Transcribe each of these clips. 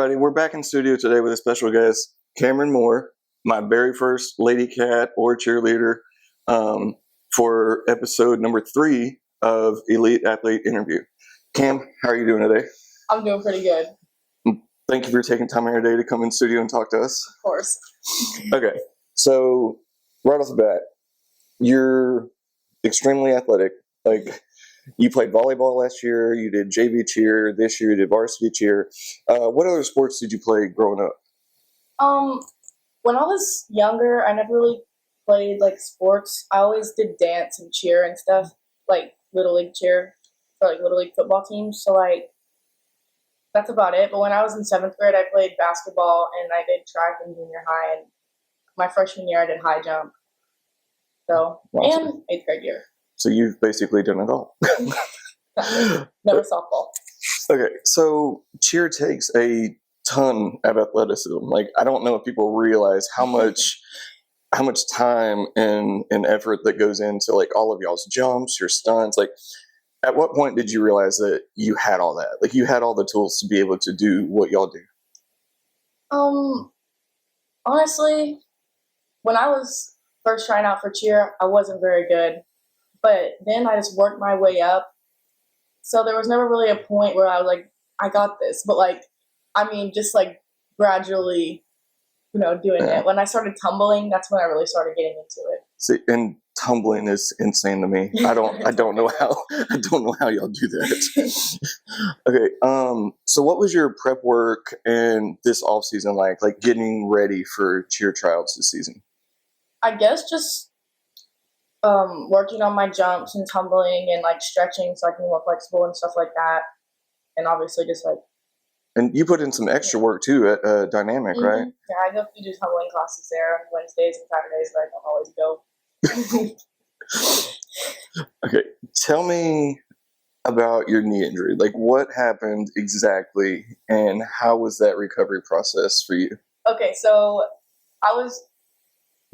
everybody. We're back in studio today with a special guest, Kameron Moore, my very first lady cat or cheerleader, for episode number 3 of Elite Athlete Interview. Cam, how are you doing today? I'm doing pretty good. Thank you for taking time out of your day to come in studio and talk to us. Of course. Okay, so right off the bat, you're extremely athletic. Like, you played volleyball last year, you did JV cheer, this year you did varsity cheer. What other sports did you play growing up? When I was younger, I never really played like sports. I always did dance and cheer and stuff, like little league cheer for like little league football teams. So like that's about it. But when I was in 7th grade, I played basketball and I did track in junior high. And my freshman year, I did high jump. So and 8th grade year. So you've basically done it all. Never softball. Okay, so cheer takes a ton of athleticism. Like, I don't know if people realize how much time and effort that goes into like all of y'all's jumps, your stunts. Like, at what point did you realize that you had all that? Like, you had all the tools to be able to do what y'all do? Honestly, when I was first trying out for cheer, I wasn't very good. But then I just worked my way up. So there was never really a point where I was like, I got this. But like, I mean, just like gradually, doing it. When I started tumbling, that's when I really started getting into it. See, and tumbling is insane to me. I don't know how y'all do that. Okay. So what was your prep work and this off season like getting ready for cheer tryouts this season? I guess just working on my jumps and tumbling and like stretching so I can be more flexible and stuff like that. And obviously just like. And you put in some extra work too at Dynamic, mm-hmm. right? Yeah, I go do tumbling classes there on Wednesdays and Saturdays, but I don't always go. Okay, tell me about your knee injury. Like, what happened exactly and how was that recovery process for you? Okay, so I was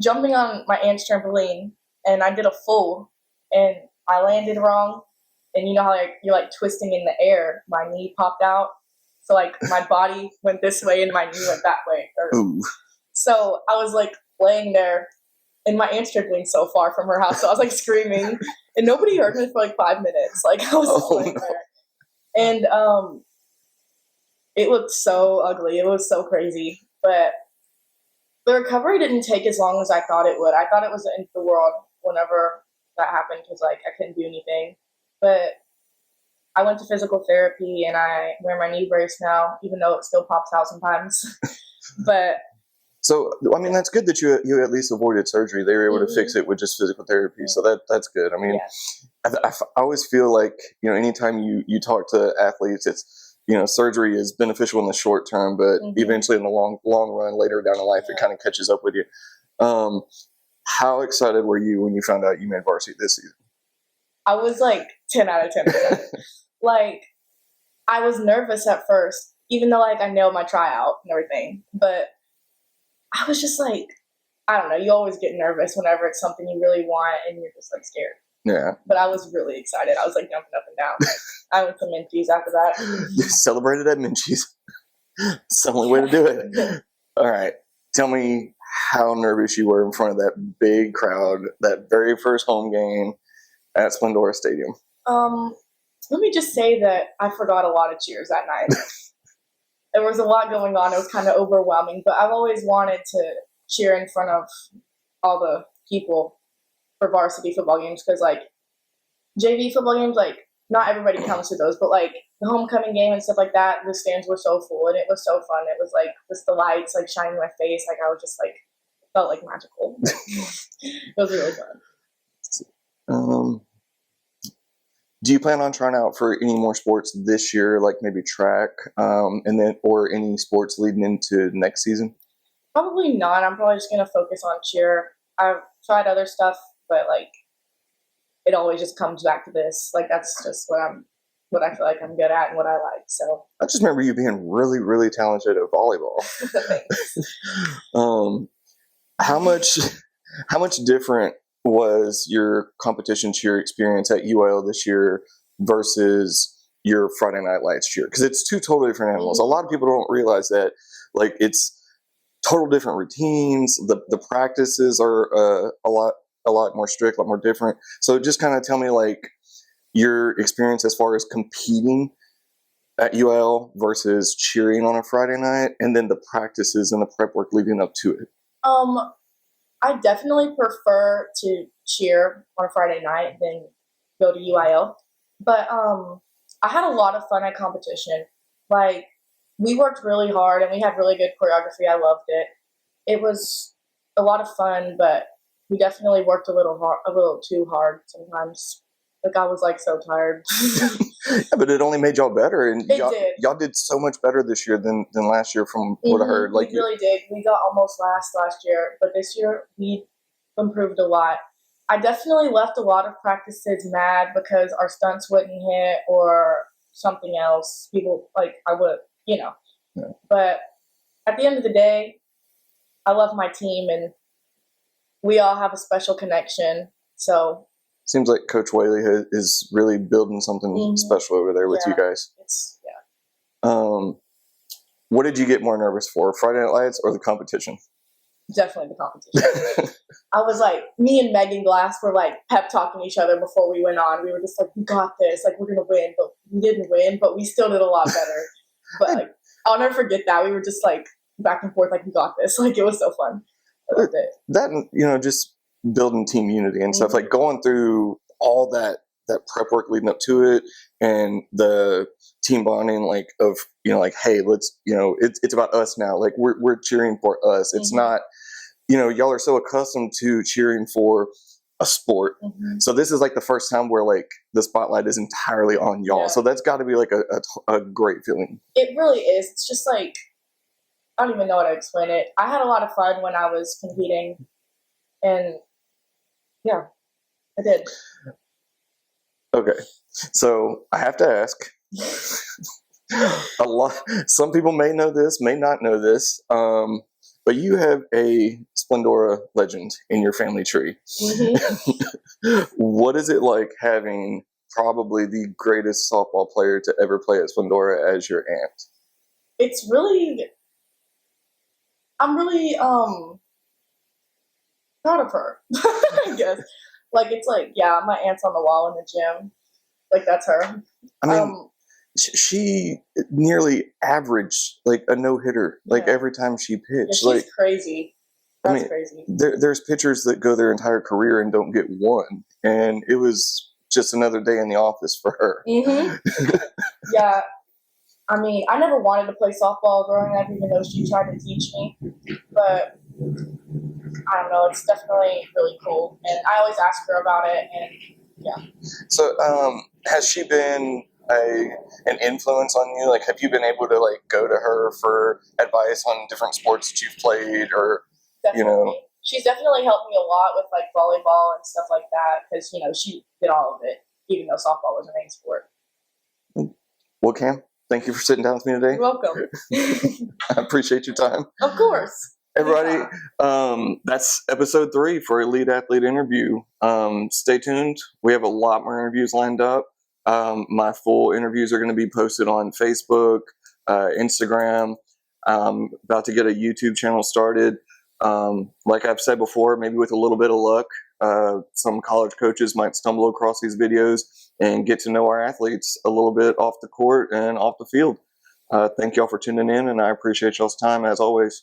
jumping on my aunt's trampoline and I did a full and I landed wrong. And you know how you're like twisting in the air, my knee popped out. So like my body went this way and my knee went that way. Ooh. So I was like laying there and my aunt's trampoline so far from her house. So I was like screaming and nobody heard me for like 5 minutes. Like I was just laying there. And it looked so ugly. It was so crazy. But the recovery didn't take as long as I thought it would. I thought it was the end of the world whenever that happened because like I couldn't do anything. But I went to physical therapy and I wear my knee brace now, even though it still pops out sometimes. But so, I mean, that's good that you at least avoided surgery. They were able to fix it with just physical therapy. So that's good. I mean, I always feel like, anytime you talk to athletes, it's, surgery is beneficial in the short term, but eventually in the long run, later down in life, it kind of catches up with you. How excited were you when you found out you made varsity this season? I was like 10 out of 10. Like, I was nervous at first, even though like I nailed my tryout and everything. But I was just like, I don't know. You always get nervous whenever it's something you really want and you're just like scared. Yeah. But I was really excited. I was like jumping up and down. I went to Minchie's after that. You celebrated at Minchie's. It's the only way to do it. All right. Tell me how nervous you were in front of that big crowd, that very first home game at Splendora Stadium. Let me just say that I forgot a lot of cheers that night. There was a lot going on. It was kind of overwhelming, but I've always wanted to cheer in front of all the people for varsity football games because, like, JV football games, like, not everybody comes to those, but, like, the homecoming game and stuff like that, the stands were so full, and it was so fun. It was, like, just the lights, like, shining in my face. Like, I was just, like, felt, like, magical. It was really fun. Do you plan on trying out for any more sports this year, like maybe track, and then or any sports leading into next season? Probably not. I'm probably just gonna focus on cheer. I've tried other stuff, but like it always just comes back to this. Like that's just what I feel like I'm good at and what I like. So I just remember you being really, really talented at volleyball. How much different was your competition cheer experience at UIL this year versus your Friday Night Lights cheer, because it's two totally different animals. A lot of people don't realize that, like, it's total different routines. The practices are a lot more strict, a lot more different. So just kind of tell me, like, your experience as far as competing at UIL versus cheering on a Friday night, and then the practices and the prep work leading up to it. I definitely prefer to cheer on a Friday night than go to UIL. But I had a lot of fun at competition. Like, we worked really hard and we had really good choreography. I loved it. It was a lot of fun, but we definitely worked a little too hard sometimes. Like, I was like so tired. Yeah, but it only made y'all better, and y'all did. did so much better this year than last year, from what I heard. Like, we really did. We got almost last year, but this year we improved a lot. I definitely left a lot of practices mad because our stunts wouldn't hit or something else. People, like, I would, Yeah. But at the end of the day, I love my team and we all have a special connection. So seems like Coach Whaley is really building something special over there with you guys. What did you get more nervous for, Friday Night Lights or the competition? Definitely the competition. I was like, me and Megan Glass were like pep talking each other before we went on. We were just like, we got this. Like, we're going to win. But we didn't win, but we still did a lot better. But like, I'll never forget that. We were just like back and forth, like, we got this. Like, it was so fun. I loved it. That, just building team unity and stuff, like going through all that prep work leading up to it, and the team bonding, like, of, like, hey, let's, it's about us now. Like, we're cheering for us. It's not, y'all are so accustomed to cheering for a sport. So this is like the first time where, like, the spotlight is entirely on y'all. So that's got to be like a great feeling. It really is. It's just like, I don't even know how to explain it. I had a lot of fun when I was competing, and yeah, I did. Okay, so I have to ask. Some people may know this, may not know this, but you have a Splendora legend in your family tree. What is it like having probably the greatest softball player to ever play at Splendora as your aunt? It's really, I'm really proud of her, I guess. Like, it's like, yeah, my aunt's on the wall in the gym. Like, that's her. I mean, she nearly averaged, like, a no-hitter, like, every time she pitched. Yeah, she's like, crazy. That's crazy. There's pitchers that go their entire career and don't get one. And it was just another day in the office for her. Yeah. I mean, I never wanted to play softball growing up, even though she tried to teach me. But I don't know, it's definitely really cool. And I always ask her about it, and yeah. So, has she been an influence on you? Like, have you been able to, like, go to her for advice on different sports that you've played, or, Definitely. She's definitely helped me a lot with, like, volleyball and stuff like that, because, she did all of it, even though softball was her main sport. Well, Cam, thank you for sitting down with me today. You're welcome. I appreciate your time. Of course. Everybody, that's episode 3 for Elite Athlete Interview. Stay tuned. We have a lot more interviews lined up. My full interviews are going to be posted on Facebook, Instagram. I'm about to get a YouTube channel started. Like I've said before, maybe with a little bit of luck, some college coaches might stumble across these videos and get to know our athletes a little bit off the court and off the field. Thank y'all for tuning in, and I appreciate y'all's time as always.